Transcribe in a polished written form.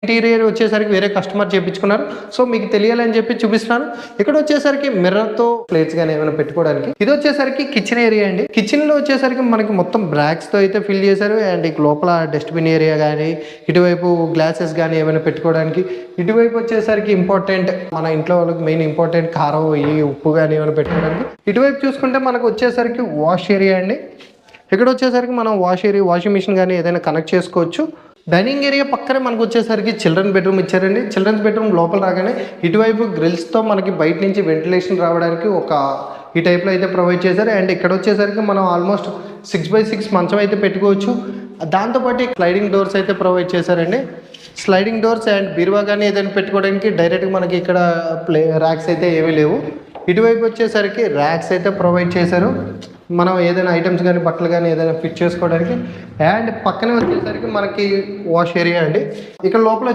Interior వచ్చేసరికి వేరే customer చేపించుకున్నారు. So మీకు తెలియాలని చెప్పి చూపిస్తున్నాను. ఇక్కడ వచ్చేసరికి మిర్రర్తో ప్లేట్స్ కానీ ఏమైనా పెట్టుకోవడానికి. ఇది వచ్చేసరికి కిచెన్ ఏరియా అండి. కిచెన్ లో వచ్చేసరికి మనకి మొత్తం బ్రాక్స్ తో అయితే ఫిల్ చేశారు. అండ్ లోపల డస్ట్బిన్ ఏరియా కానీ, ఇటువైపు గ్లాసెస్ కానీ ఏమైనా పెట్టుకోవడానికి. ఇటువైపు వచ్చేసరికి ఇంపార్టెంట్ మన ఇంట్లో వాళ్ళకి మెయిన్ ఇంపార్టెంట్ కారం, ఉప్పు కానీ ఏమైనా పెట్టుకోవడానికి. ఇటువైపు చూసుకుంటే మనకు వచ్చేసరికి వాష్ ఏరియా అండి. ఇక్కడ వచ్చేసరికి మనం వాషింగ్ మిషన్ కానీ ఏదైనా కనెక్ట్ చేసుకోవచ్చు. డైనింగ్ ఏరియా పక్కనే మనకు వచ్చేసరికి చిల్డ్రన్ బెడ్రూమ్ ఇచ్చారండి. చిల్డ్రన్స్ బెడ్రూమ్ లోపల రాగానే ఇటువైపు గ్రిల్స్తో మనకి బయట నుంచి వెంటిలేషన్ రావడానికి ఈ టైప్లో అయితే ప్రొవైడ్ చేశారు. అండ్ ఇక్కడ వచ్చేసరికి మనం ఆల్మోస్ట్ 6x6 మంచం అయితే పెట్టుకోవచ్చు. దాంతోపాటు స్లైడింగ్ డోర్స్ అయితే ప్రొవైడ్ చేశారండి. స్లైడింగ్ డోర్స్ అండ్ బీరువా కానీ ఏదైనా పెట్టుకోవడానికి డైరెక్ట్గా మనకి ఇక్కడ ర్యాక్స్ అయితే ఏమీ లేవు. ఇటువైపు వచ్చేసరికి ర్యాక్స్ అయితే ప్రొవైడ్ చేశారు. మనం ఏదైనా ఐటమ్స్ కానీ బట్టలు కానీ ఏదైనా ఫిట్ చేసుకోవడానికి. అండ్ పక్కనే వచ్చేసరికి మనకి వాష్ ఏరియా అండి. ఇక్కడ లోపల